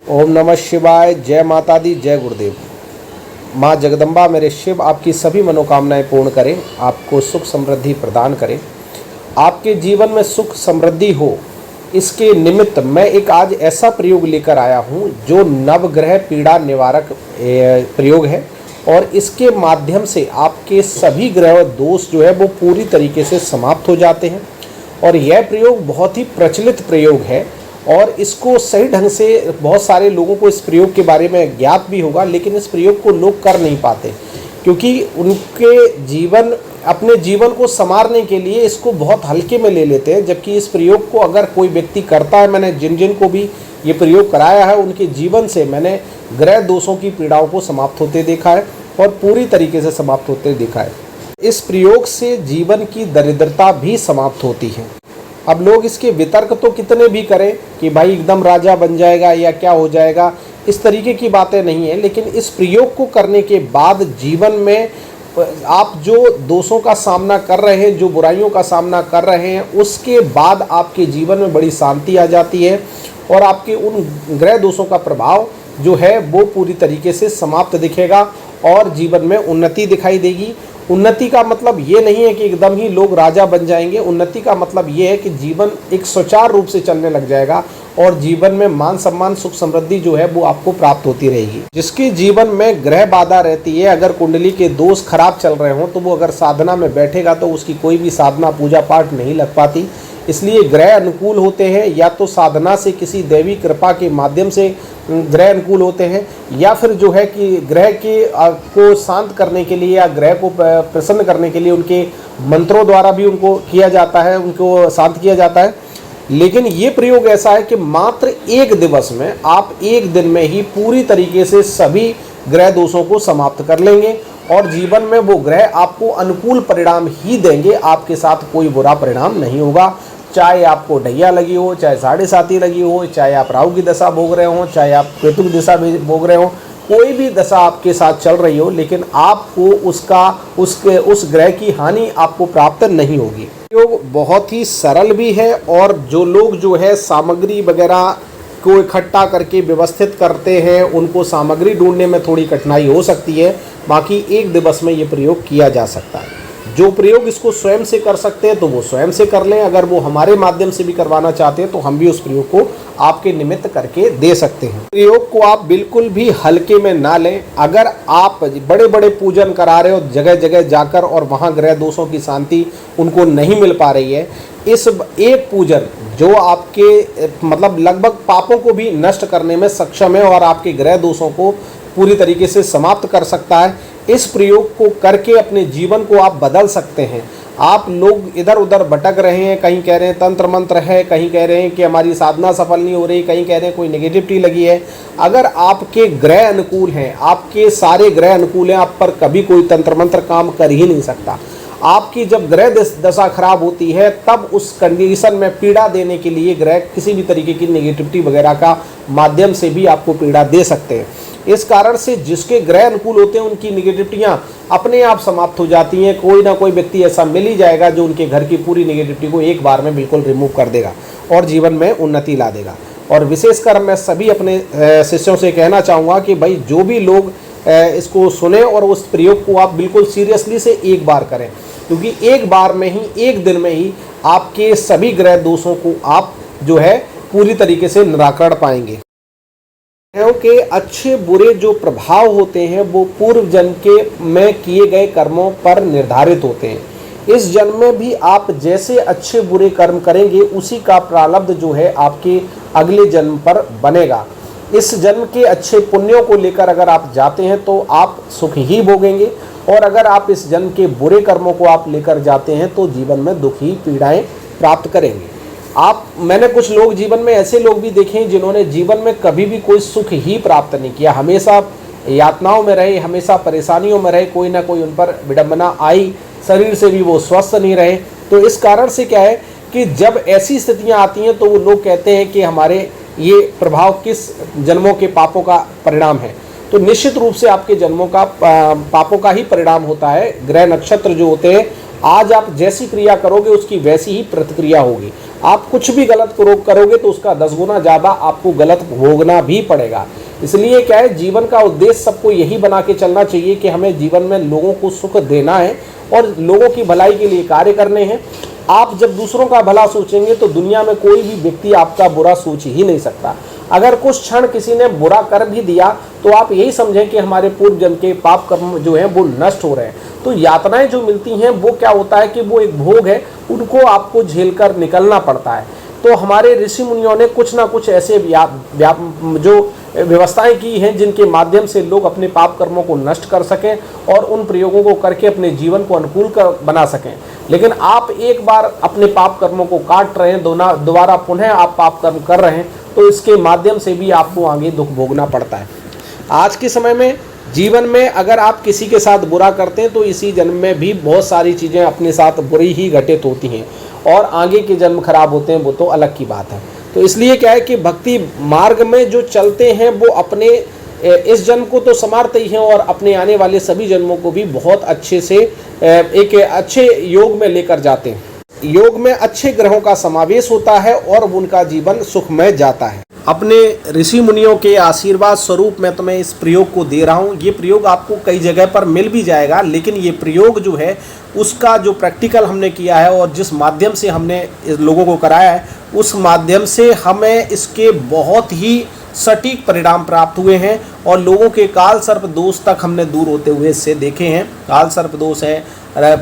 ओम नमः शिवाय। जय माता दी, जय गुरुदेव। माँ जगदम्बा मेरे शिव आपकी सभी मनोकामनाएं पूर्ण करें, आपको सुख समृद्धि प्रदान करें, आपके जीवन में सुख समृद्धि हो। इसके निमित्त मैं एक आज ऐसा प्रयोग लेकर आया हूँ जो नवग्रह पीड़ा निवारक प्रयोग है और इसके माध्यम से आपके सभी ग्रह दोष जो है वो पूरी तरीके से समाप्त हो जाते हैं। और यह प्रयोग बहुत ही प्रचलित प्रयोग है और इसको सही ढंग से बहुत सारे लोगों को इस प्रयोग के बारे में ज्ञात भी होगा, लेकिन इस प्रयोग को लोग कर नहीं पाते क्योंकि उनके अपने जीवन को संवारने के लिए इसको बहुत हल्के में ले लेते हैं। जबकि इस प्रयोग को अगर कोई व्यक्ति करता है, मैंने जिन जिन को भी ये प्रयोग कराया है उनके जीवन से मैंने ग्रह दोषों की पीड़ाओं को समाप्त होते देखा है और पूरी तरीके से समाप्त होते देखा है। इस प्रयोग से जीवन की दरिद्रता भी समाप्त होती है। अब लोग इसके वितर्क तो कितने भी करें कि भाई एकदम राजा बन जाएगा या क्या हो जाएगा, इस तरीके की बातें नहीं है। लेकिन इस प्रयोग को करने के बाद जीवन में आप जो दोषों का सामना कर रहे हैं, जो बुराइयों का सामना कर रहे हैं, उसके बाद आपके जीवन में बड़ी शांति आ जाती है और आपके उन ग्रह दोषों का प्रभाव जो है वो पूरी तरीके से समाप्त दिखेगा और जीवन में उन्नति दिखाई देगी। उन्नति का मतलब ये नहीं है कि एकदम ही लोग राजा बन जाएंगे। उन्नति का मतलब ये है कि जीवन एक सुचारू रूप से चलने लग जाएगा और जीवन में मान सम्मान सुख समृद्धि जो है वो आपको प्राप्त होती रहेगी। जिसके जीवन में ग्रह बाधा रहती है, अगर कुंडली के दोष खराब चल रहे हों तो वो अगर साधना में बैठेगा तो उसकी कोई भी साधना पूजा पाठ नहीं लग पाती। इसलिए ग्रह अनुकूल होते हैं या तो साधना से किसी देवी कृपा के माध्यम से ग्रह अनुकूल होते हैं, या फिर जो है कि ग्रह के को शांत करने के लिए या ग्रह को प्रसन्न करने के लिए उनके मंत्रों द्वारा भी उनको किया जाता है, उनको शांत किया जाता है। लेकिन ये प्रयोग ऐसा है कि मात्र एक दिवस में आप एक दिन में ही पूरी तरीके से सभी ग्रह दोषों को समाप्त कर लेंगे और जीवन में वो ग्रह आपको अनुकूल परिणाम ही देंगे। आपके साथ कोई बुरा परिणाम नहीं होगा। चाहे आपको ढैया लगी हो, चाहे साढ़े साती लगी हो, चाहे आप राहु की दशा भोग रहे हो, चाहे आप केतु की दशा भोग रहे हो, कोई भी दशा आपके साथ चल रही हो, लेकिन आपको उस ग्रह की हानि आपको प्राप्त नहीं होगी। प्रयोग बहुत ही सरल भी है और जो लोग जो है सामग्री वगैरह को इकट्ठा करके व्यवस्थित करते हैं उनको सामग्री ढूंढने में थोड़ी कठिनाई हो सकती है। बाकी एक दिवस में ये प्रयोग किया जा सकता है। जो प्रयोग इसको स्वयं से कर सकते हैं तो वो स्वयं से कर लें, अगर वो हमारे माध्यम से भी करवाना चाहते हैं तो हम भी उस प्रयोग को आपके निमित्त करके दे सकते हैं। प्रयोग को आप बिल्कुल भी हल्के में ना लें। अगर आप बड़े बड़े पूजन करा रहे हो जगह जगह जाकर और वहाँ ग्रह दोषों की शांति उनको नहीं मिल पा रही है, इस एक पूजन जो आपके मतलब लगभग पापों को भी नष्ट करने में सक्षम है और आपके ग्रह दोषों को पूरी तरीके से समाप्त कर सकता है, इस प्रयोग को करके अपने जीवन को आप बदल सकते हैं। आप लोग इधर उधर भटक रहे हैं, कहीं कह रहे हैं तंत्र मंत्र है, कहीं कह रहे हैं कि हमारी साधना सफल नहीं हो रही, कहीं कह रहे हैं कोई नेगेटिविटी लगी है। अगर आपके ग्रह अनुकूल हैं, आपके सारे ग्रह अनुकूल हैं, आप पर कभी कोई तंत्र मंत्र काम कर ही नहीं सकता। आपकी जब ग्रह दशा खराब होती है तब उस कंडीशन में पीड़ा देने के लिए ग्रह किसी भी तरीके की नेगेटिविटी वगैरह का माध्यम से भी आपको पीड़ा दे सकते हैं। इस कारण से जिसके ग्रह अनुकूल होते हैं उनकी नेगेटिविटियां अपने आप समाप्त हो जाती हैं। कोई ना कोई व्यक्ति ऐसा मिल ही जाएगा जो उनके घर की पूरी नेगेटिविटी को एक बार में बिल्कुल रिमूव कर देगा और जीवन में उन्नति ला देगा। और विशेषकर मैं सभी अपने शिष्यों से कहना चाहूँगा कि भाई जो भी लोग इसको सुने और उस प्रयोग को आप बिल्कुल सीरियसली से एक बार करें, क्योंकि एक बार में ही एक दिन में ही आपके सभी ग्रह दोषों को आप जो है पूरी तरीके से निराकरण पाएंगे। ग्रहों के अच्छे बुरे जो प्रभाव होते हैं वो पूर्व जन्म के में किए गए कर्मों पर निर्धारित होते हैं। इस जन्म में भी आप जैसे अच्छे बुरे कर्म करेंगे उसी का प्रारब्ध जो है आपके अगले जन्म पर बनेगा। इस जन्म के अच्छे पुण्यों को लेकर अगर आप जाते हैं तो आप सुख ही भोगेंगे और अगर आप इस जन्म के बुरे कर्मों को आप लेकर जाते हैं तो जीवन में दुख ही पीड़ाएं प्राप्त करेंगे। मैंने कुछ लोग जीवन में ऐसे लोग भी देखे हैं जिन्होंने जीवन में कभी भी कोई सुख ही प्राप्त नहीं किया, हमेशा यातनाओं में रहे, हमेशा परेशानियों में रहे, कोई ना कोई उन पर विडंबना आई, शरीर से भी वो स्वस्थ नहीं रहे। तो इस कारण से क्या है कि जब ऐसी स्थितियां आती हैं तो वो लोग कहते हैं कि हमारे ये प्रभाव किस जन्मों के पापों का परिणाम है। तो निश्चित रूप से आपके जन्मों का पापों का ही परिणाम होता है। ग्रह नक्षत्र जो होते हैं आज आप जैसी क्रिया करोगे उसकी वैसी ही प्रतिक्रिया होगी। आप कुछ भी गलत करोगे तो उसका 10 गुना ज़्यादा आपको गलत भोगना भी पड़ेगा। इसलिए क्या है, जीवन का उद्देश्य सबको यही बना के चलना चाहिए कि हमें जीवन में लोगों को सुख देना है और लोगों की भलाई के लिए कार्य करने हैं। आप जब दूसरों का भला सोचेंगे तो दुनिया में कोई भी व्यक्ति आपका बुरा सोच ही नहीं सकता। अगर कुछ क्षण किसी ने बुरा कर भी दिया तो आप यही समझें कि हमारे पूर्व जन्म के पाप कर्म जो हैं वो नष्ट हो रहे हैं। तो यातनाएं जो मिलती हैं वो क्या होता है कि वो एक भोग है, उनको आपको झेल कर निकलना पड़ता है। तो हमारे ऋषि मुनियों ने कुछ ना कुछ ऐसे जो व्यवस्थाएं की हैं जिनके माध्यम से लोग अपने पाप कर्मों को नष्ट कर सकें और उन प्रयोगों को करके अपने जीवन को अनुकूल बना सकें। लेकिन आप एक बार अपने पाप कर्मों को काट रहे हैं, दोबारा पुनः आप पाप कर्म कर रहे हैं, तो इसके माध्यम से भी आपको आगे दुख भोगना पड़ता है। आज के समय में जीवन में अगर आप किसी के साथ बुरा करते हैं तो इसी जन्म में भी बहुत सारी चीज़ें अपने साथ बुरी ही घटित होती हैं और आगे के जन्म खराब होते हैं, वो तो अलग की बात है। तो इसलिए क्या है कि भक्ति मार्ग में जो चलते हैं वो अपने इस जन्म को तो संवारते ही हैं और अपने आने वाले सभी जन्मों को भी बहुत अच्छे से एक अच्छे योग में लेकर जाते हैं। योग में अच्छे ग्रहों का समावेश होता है और उनका जीवन सुखमय जाता है। अपने ऋषि मुनियों के आशीर्वाद स्वरूप मैं तुम्हें इस प्रयोग को दे रहा हूँ। ये प्रयोग आपको कई जगह पर मिल भी जाएगा, लेकिन ये प्रयोग जो है उसका जो प्रैक्टिकल हमने किया है और जिस माध्यम से हमने लोगों को कराया है उस माध्यम से हमें इसके बहुत ही सटीक परिणाम प्राप्त हुए हैं और लोगों के काल सर्प दोष तक हमने दूर होते हुए इससे देखे हैं। काल सर्प दोष है,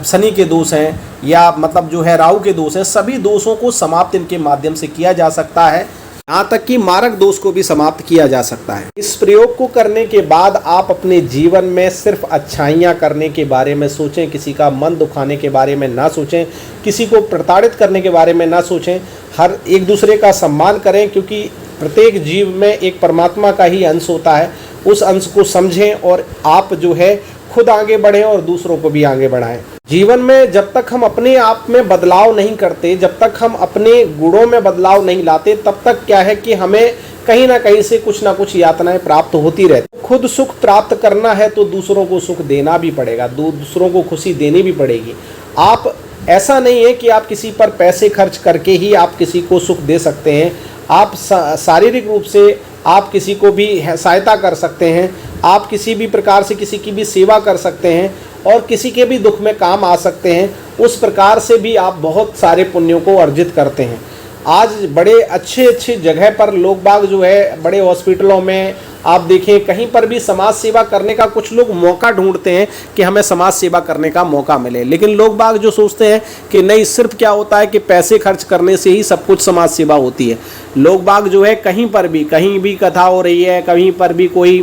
शनि के दोष हैं, या मतलब जो है राहु के दोष हैं, सभी दोषों को समाप्त इनके माध्यम से किया जा सकता है। यहाँ तक कि मारक दोष को भी समाप्त किया जा सकता है। इस प्रयोग को करने के बाद आप अपने जीवन में सिर्फ अच्छाइयाँ करने के बारे में सोचें, किसी का मन दुखाने के बारे में ना सोचें, किसी को प्रताड़ित करने के बारे में ना सोचें। हर एक दूसरे का सम्मान करें, क्योंकि प्रत्येक जीव में एक परमात्मा का ही अंश होता है। उस अंश को समझें और आप जो है खुद आगे बढ़ें और दूसरों को भी आगे बढ़ाएं। जीवन में जब तक हम अपने आप में बदलाव नहीं करते, जब तक हम अपने गुणों में बदलाव नहीं लाते, तब तक क्या है कि हमें कहीं ना कहीं से कुछ ना कुछ यातनाएं प्राप्त होती रहती। खुद सुख प्राप्त करना है तो दूसरों को सुख देना भी पड़ेगा, दूसरों को खुशी देनी भी पड़ेगी। आप ऐसा नहीं है कि आप किसी पर पैसे खर्च करके ही आप किसी को सुख दे सकते हैं। आप शारीरिक रूप से आप किसी को भी सहायता कर सकते हैं, आप किसी भी प्रकार से किसी की भी सेवा कर सकते हैं और किसी के भी दुख में काम आ सकते हैं। उस प्रकार से भी आप बहुत सारे पुण्यों को अर्जित करते हैं। आज बड़े अच्छे जगह पर लोग बाग जो है, बड़े हॉस्पिटलों में आप देखें, कहीं पर भी समाज सेवा करने का कुछ लोग मौका ढूंढते हैं कि हमें समाज सेवा करने का मौका मिले। लेकिन लोग बाग जो सोचते हैं कि नहीं, सिर्फ क्या होता है कि पैसे खर्च करने से ही सब कुछ समाज सेवा होती है। लोग बाग जो है कहीं भी कथा हो रही है, कहीं पर भी कोई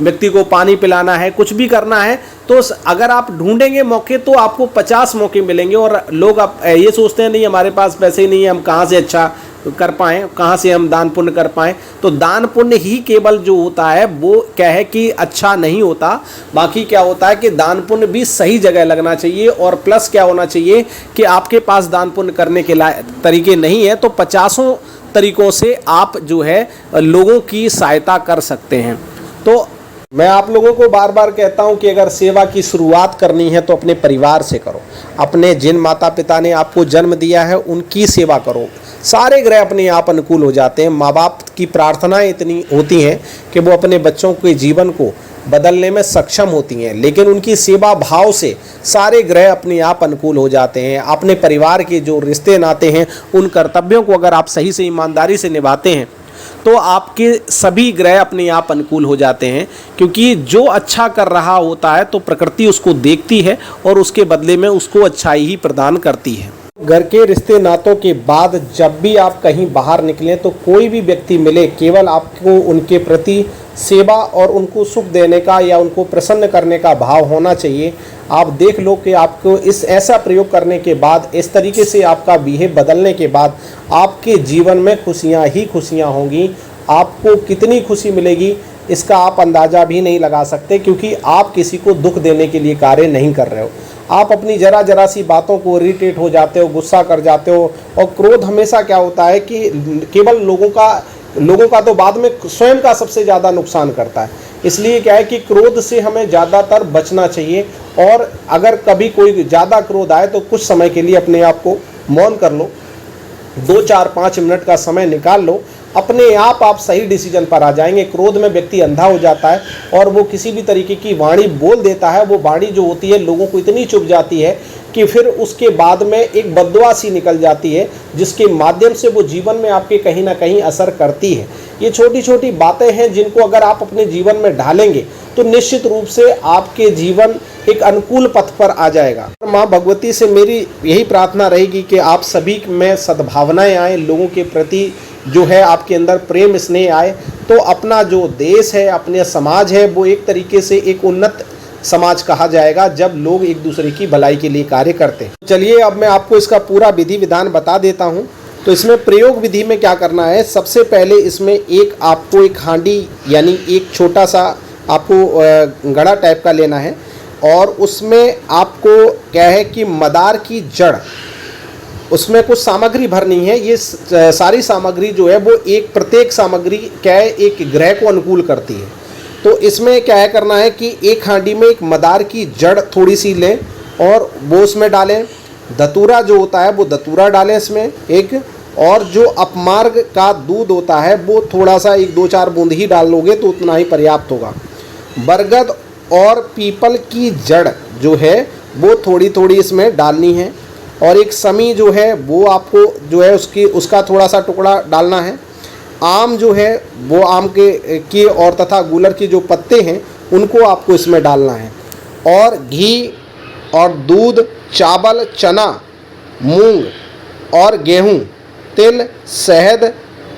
व्यक्ति को पानी पिलाना है, कुछ भी करना है, तो अगर आप ढूंढेंगे मौके तो आपको 50 मौके मिलेंगे। और लोग आप ये सोचते हैं नहीं, हमारे पास पैसे नहीं है, हम कहाँ से अच्छा कर पाएँ, कहाँ से हम दान पुण्य कर पाएँ। तो दान पुण्य ही केवल जो होता है वो क्या है कि अच्छा नहीं होता। बाकी क्या होता है कि दान पुण्य भी सही जगह लगना चाहिए और प्लस क्या होना चाहिए कि आपके पास दान पुण्य करने के तरीके नहीं है तो 50 तरीकों से आप जो है लोगों की सहायता कर सकते हैं। तो मैं आप लोगों को बार बार कहता हूं कि अगर सेवा की शुरुआत करनी है तो अपने परिवार से करो। अपने जिन माता पिता ने आपको जन्म दिया है उनकी सेवा करो। सारे ग्रह अपने आप अनुकूल हो जाते हैं। माँ बाप की प्रार्थनाएं इतनी होती हैं कि वो अपने बच्चों के जीवन को बदलने में सक्षम होती हैं, लेकिन उनकी सेवा भाव से सारे ग्रह अपने आप अनुकूल हो जाते हैं। अपने परिवार के जो रिश्ते नाते हैं, उन कर्तव्यों को अगर आप सही से ईमानदारी से निभाते हैं तो आपके सभी ग्रह अपने आप अनुकूल हो जाते हैं। क्योंकि जो अच्छा कर रहा होता है तो प्रकृति उसको देखती है और उसके बदले में उसको अच्छाई ही प्रदान करती है। घर के रिश्ते नातों के बाद जब भी आप कहीं बाहर निकलें तो कोई भी व्यक्ति मिले, केवल आपको उनके प्रति सेवा और उनको सुख देने का या उनको प्रसन्न करने का भाव होना चाहिए। आप देख लो कि आपको इस ऐसा प्रयोग करने के बाद, इस तरीके से आपका बिहेव बदलने के बाद आपके जीवन में खुशियाँ ही खुशियाँ होंगी। आपको कितनी खुशी मिलेगी इसका आप अंदाज़ा भी नहीं लगा सकते, क्योंकि आप किसी को दुख देने के लिए कार्य नहीं कर रहे हो। आप अपनी जरा सी बातों को इरिटेट हो जाते हो, गुस्सा कर जाते हो। और क्रोध हमेशा क्या होता है कि केवल लोगों का लोगों का तो बाद में स्वयं का सबसे ज़्यादा नुकसान करता है। इसलिए क्या है कि क्रोध से हमें ज़्यादातर बचना चाहिए, और अगर कभी कोई ज़्यादा क्रोध आए तो कुछ समय के लिए अपने आप को मौन कर लो, 2-4-5 मिनट का समय निकाल लो, अपने आप सही डिसीजन पर आ जाएंगे। क्रोध में व्यक्ति अंधा हो जाता है और वो किसी भी तरीके की वाणी बोल देता है, वो वाणी जो होती है लोगों को इतनी चुभ जाती है कि फिर उसके बाद में एक बददुआ सी निकल जाती है, जिसके माध्यम से वो जीवन में आपके कहीं ना कहीं असर करती है। ये छोटी छोटी बातें हैं जिनको अगर आप अपने जीवन में ढालेंगे तो निश्चित रूप से आपके जीवन एक अनुकूल पथ पर आ जाएगा। माँ भगवती से मेरी यही प्रार्थना रहेगी कि आप सभी में सद्भावनाएं आए, लोगों के प्रति जो है आपके अंदर प्रेम स्नेह आए, तो अपना जो देश है, अपने समाज है, वो एक तरीके से एक उन्नत समाज कहा जाएगा जब लोग एक दूसरे की भलाई के लिए कार्य करते हैं। चलिए अब मैं आपको इसका पूरा विधि विधान बता देता हूँ। तो इसमें प्रयोग विधि में क्या करना है, सबसे पहले इसमें आपको एक हांडी यानी एक छोटा सा आपको घड़ा टाइप का लेना है, और उसमें आपको क्या है कि मदार की जड़, उसमें कुछ सामग्री भरनी है। ये सारी सामग्री जो है वो प्रत्येक सामग्री क्या है एक ग्रह को अनुकूल करती है। तो इसमें क्या है करना है कि एक हांडी में एक मदार की जड़ थोड़ी सी लें और वो उसमें डालें। धतूरा जो होता है वो धतूरा डालें इसमें एक, और जो अपमार्ग का दूध होता है वो थोड़ा सा 1-2-4 बूंद ही डाल लोगे तो उतना ही पर्याप्त होगा। बरगद और पीपल की जड़ जो है वो थोड़ी थोड़ी इसमें डालनी है, और एक समी जो है वो आपको जो है उसका थोड़ा सा टुकड़ा डालना है। आम जो है वो आम के और तथा गूलर के जो पत्ते हैं उनको आपको इसमें डालना है, और घी और दूध, चावल, चना, मूंग और गेहूं, तिल, शहद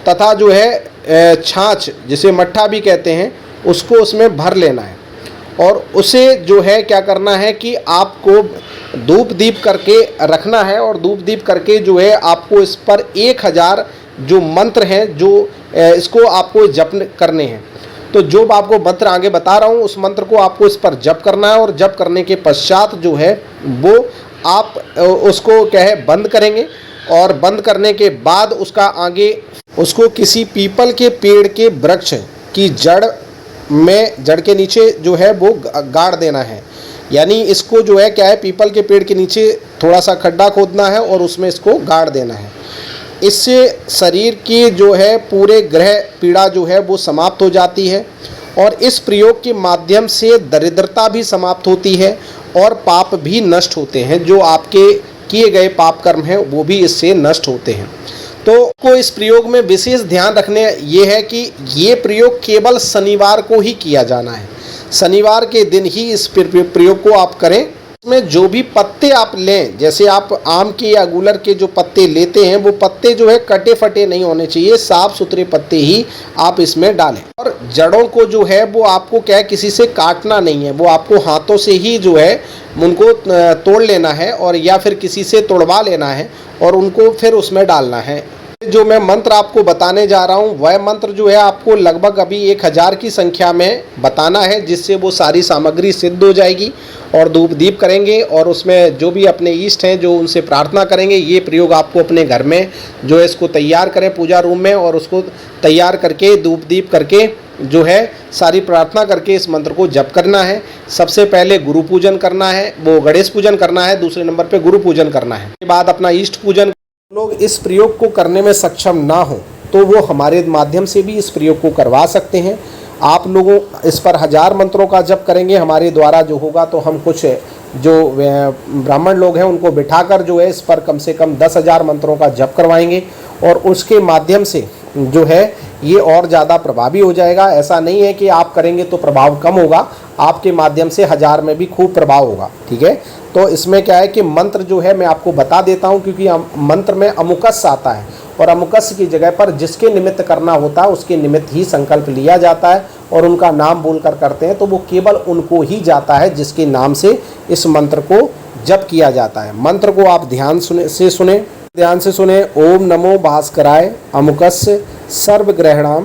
तथा जो है छाछ जिसे मट्ठा भी कहते हैं उसको उसमें भर लेना है। और उसे जो है क्या करना है कि आपको धूप दीप करके रखना है, और धूप दीप करके जो है आपको इस पर 1000 जो मंत्र हैं जो इसको आपको जप करने हैं। तो जो आपको मंत्र आगे बता रहा हूँ उस मंत्र को आपको इस पर जप करना है, और जप करने के पश्चात जो है वो आप उसको क्या है बंद करेंगे, और बंद करने के बाद उसका आगे उसको किसी पीपल के पेड़ के वृक्ष की जड़ के नीचे जो है वो गाड़ देना है। यानी इसको जो है क्या है पीपल के पेड़ के नीचे थोड़ा सा खड्डा खोदना है और उसमें इसको गाड़ देना है। इससे शरीर की जो है पूरे ग्रह पीड़ा जो है वो समाप्त हो जाती है, और इस प्रयोग के माध्यम से दरिद्रता भी समाप्त होती है और पाप भी नष्ट होते हैं। जो आपके किए गए पाप कर्म हैं वो भी इससे नष्ट होते हैं। तो इस प्रयोग में विशेष ध्यान रखने ये है कि ये प्रयोग केवल शनिवार को ही किया जाना है। शनिवार के दिन ही इस प्रयोग को आप करें। इसमें जो भी पत्ते आप लें, जैसे आप आम के या गूलर के जो पत्ते लेते हैं वो पत्ते जो है कटे फटे नहीं होने चाहिए, साफ सुथरे पत्ते ही आप इसमें डालें। और जड़ों को जो है वो आपको क्या है किसी से काटना नहीं है, वो आपको हाथों से ही जो है उनको तोड़ लेना है, और या फिर किसी से तोड़वा लेना है और उनको फिर उसमें डालना है। जो मैं मंत्र आपको बताने जा रहा हूँ वह मंत्र जो है आपको लगभग अभी 1000 की संख्या में बताना है, जिससे वो सारी सामग्री सिद्ध हो जाएगी। और धूप दीप करेंगे और उसमें जो भी अपने इष्ट हैं जो उनसे प्रार्थना करेंगे। ये प्रयोग आपको अपने घर में जो है इसको तैयार करें पूजा रूम में, और उसको तैयार करके धूप दीप करके जो है सारी प्रार्थना करके इस मंत्र को जप करना है। सबसे पहले गुरु पूजन करना है, वो गणेश पूजन करना है, दूसरे नंबर पे गुरु पूजन करना है। उसके बाद अपना इष्ट पूजन। लोग इस प्रयोग को करने में सक्षम ना हो तो वो हमारे माध्यम से भी इस प्रयोग को करवा सकते हैं। आप लोगों इस पर 1000 मंत्रों का जप करेंगे हमारे द्वारा जो होगा, तो हम कुछ जो ब्राह्मण लोग हैं उनको बिठाकर जो है इस पर कम से कम 10,000 मंत्रों का जप करवाएंगे, और उसके माध्यम से जो है ये और ज़्यादा प्रभावी हो जाएगा। ऐसा नहीं है कि आप करेंगे तो प्रभाव कम होगा, आपके माध्यम से 1000 में भी खूब प्रभाव होगा। ठीक है, तो इसमें क्या है कि मंत्र जो है मैं आपको बता देता हूँ, क्योंकि मंत्र में अमुकस आता है, और अमुकस की जगह पर जिसके निमित्त करना होता है उसके निमित्त ही संकल्प लिया जाता है, और उनका नाम बोलकर करते हैं तो वो केवल उनको ही जाता है जिसके नाम से इस मंत्र को जप किया जाता है। मंत्र को आप ध्यान से सुने। ओम नमो भास्कराय अमुकस्य सर्वग्रहणाम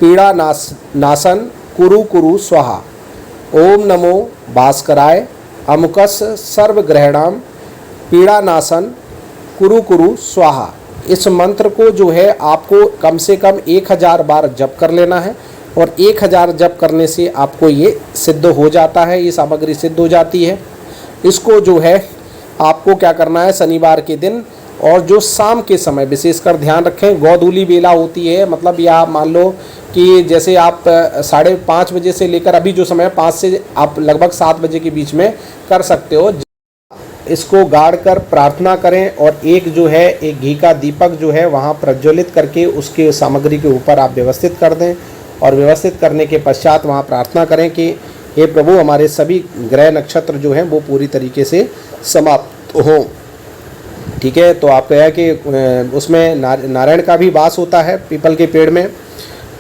पीड़ा नाशन कुरु कुरु स्वाहा। ओम नमो भास्कराय अमुकस्य सर्वग्रहणाम पीड़ा नाशन कुरु कुरु स्वाहा। इस मंत्र को जो है आपको कम से कम 1000 बार जप कर लेना है और 1000 जप करने से आपको ये सिद्ध हो जाता है, ये सामग्री सिद्ध हो जाती है। इसको जो है आपको क्या करना है, शनिवार के दिन और जो शाम के समय विशेषकर ध्यान रखें, गोधूली बेला होती है, मतलब या मान लो कि जैसे आप 5:30 बजे से लेकर अभी जो समय है 5 से आप लगभग 7 बजे के बीच में कर सकते हो। इसको गाड़ कर प्रार्थना करें और एक जो है एक घी का दीपक जो है वहाँ प्रज्वलित करके उसके सामग्री के ऊपर आप व्यवस्थित कर दें और व्यवस्थित करने के पश्चात वहाँ प्रार्थना करें कि हे प्रभु हमारे सभी ग्रह नक्षत्र जो हैं वो पूरी तरीके से समाप्त हों। ठीक है, तो आप कहा कि उसमें नारायण का भी वास होता है पीपल के पेड़ में,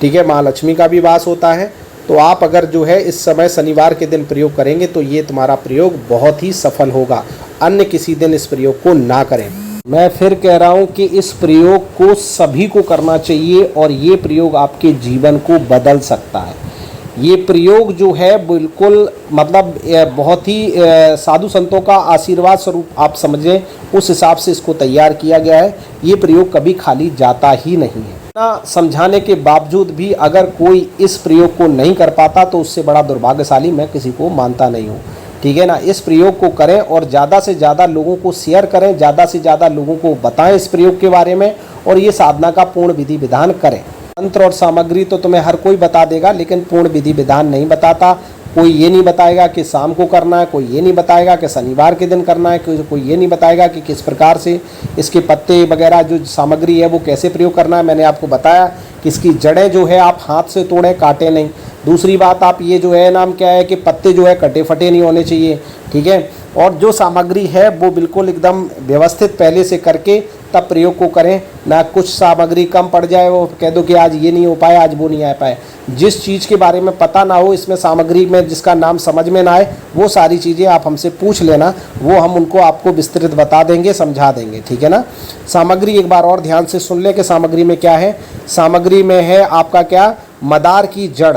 ठीक है, माँ लक्ष्मी का भी वास होता है। तो आप अगर जो है इस समय शनिवार के दिन प्रयोग करेंगे तो ये तुम्हारा प्रयोग बहुत ही सफल होगा, अन्य किसी दिन इस प्रयोग को ना करें। मैं फिर कह रहा हूँ कि इस प्रयोग को सभी को करना चाहिए और ये प्रयोग आपके जीवन को बदल सकता है। ये प्रयोग जो है बिल्कुल मतलब बहुत ही साधु संतों का आशीर्वाद स्वरूप आप समझें, उस हिसाब से इसको तैयार किया गया है। ये प्रयोग कभी खाली जाता ही नहीं है। इतना समझाने के बावजूद भी अगर कोई इस प्रयोग को नहीं कर पाता तो उससे बड़ा दुर्भाग्यशाली मैं किसी को मानता नहीं हूँ। ठीक है ना, इस प्रयोग को करें और ज़्यादा से ज़्यादा लोगों को शेयर करें, ज़्यादा से ज़्यादा लोगों को बताएं इस प्रयोग के बारे में और ये साधना का पूर्ण विधि विधान करें। मंत्र और सामग्री तो तुम्हें हर कोई बता देगा, लेकिन पूर्ण विधि विधान नहीं बताता। कोई ये नहीं बताएगा कि शाम को करना है, कोई ये नहीं बताएगा कि शनिवार के दिन करना है, कोई ये नहीं बताएगा कि किस प्रकार से इसके पत्ते वगैरह जो सामग्री है वो कैसे प्रयोग करना है। मैंने आपको बताया कि इसकी जड़ें जो है आप हाथ से तोड़ें, काटें नहीं। दूसरी बात, आप ये जो है नाम क्या है कि पत्ते जो है कटे फटे नहीं होने चाहिए। ठीक है, और जो सामग्री है वो बिल्कुल एकदम व्यवस्थित पहले से करके तब प्रयोग को करें, ना कुछ सामग्री कम पड़ जाए वो कह दो कि आज ये नहीं हो पाया, आज वो नहीं आ पाए। जिस चीज़ के बारे में पता ना हो, इसमें सामग्री में जिसका नाम समझ में ना आए, वो सारी चीज़ें आप हमसे पूछ लेना, वो हम उनको आपको विस्तृत बता देंगे, समझा देंगे। ठीक है ना। सामग्री एक बार और ध्यान से सुन ले कि सामग्री में क्या है। सामग्री में है आपका क्या, मदार की जड़।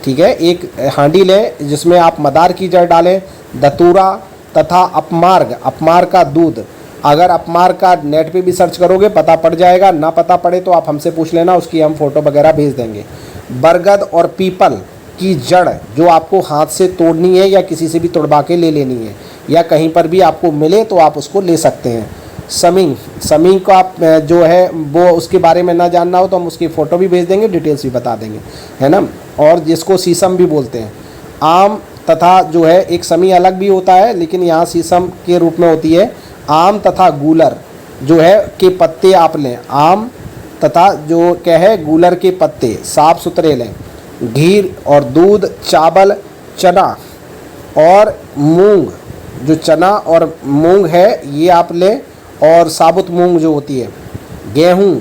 ठीक है, एक हांडी लें जिसमें आप मदार की जड़ डालें, धतूरा तथा अपमार्ग का दूध। अगर अपमार्ग का नेट पे भी सर्च करोगे पता पड़ जाएगा, ना पता पड़े तो आप हमसे पूछ लेना, उसकी हम फोटो वगैरह भेज देंगे। बरगद और पीपल की जड़ जो आपको हाथ से तोड़नी है या किसी से भी तोड़वा के ले लेनी है, या कहीं पर भी आपको मिले तो आप उसको ले सकते हैं। समिंग का आप जो है वो उसके बारे में ना जानना हो तो हम उसकी फ़ोटो भी भेज देंगे, डिटेल्स भी बता देंगे, है ना। और जिसको शीशम भी बोलते हैं। आम तथा जो है एक समी अलग भी होता है, लेकिन यहाँ शीशम के रूप में होती है। आम तथा गूलर जो है के पत्ते आप लें, आम तथा जो क्या है गूलर के पत्ते साफ सुथरे लें। घी और दूध, चावल, चना और मूंग, जो चना और मूंग है ये आप लें, और साबुत मूंग जो होती है, गेहूँ,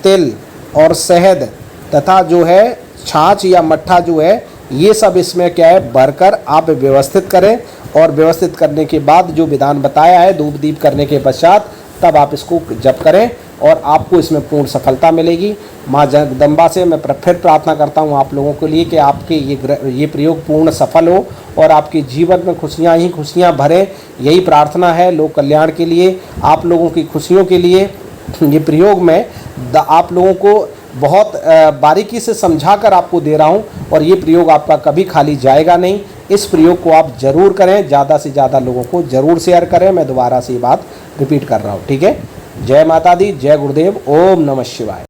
तिल और शहद तथा जो है छाछ या मट्ठा जो है, ये सब इसमें क्या है भरकर आप व्यवस्थित करें। और व्यवस्थित करने के बाद जो विधान बताया है धूप दीप करने के पश्चात, तब आप इसको जप करें और आपको इसमें पूर्ण सफलता मिलेगी। माँ जगदम्बा से मैं फिर प्रार्थना करता हूँ आप लोगों के लिए कि आपके ये प्रयोग पूर्ण सफल हो और आपके जीवन में खुशियाँ ही खुशियाँ भरे। यही प्रार्थना है लोक कल्याण के लिए, आप लोगों की खुशियों के लिए। ये प्रयोग मैं आप लोगों को बहुत बारीकी से समझा कर आपको दे रहा हूँ और ये प्रयोग आपका कभी खाली जाएगा नहीं। इस प्रयोग को आप ज़रूर करें, ज़्यादा से ज़्यादा लोगों को ज़रूर शेयर करें। मैं दोबारा से ये बात रिपीट कर रहा हूँ। ठीक है। जय माता दी, जय गुरुदेव, ओम नमः शिवाय।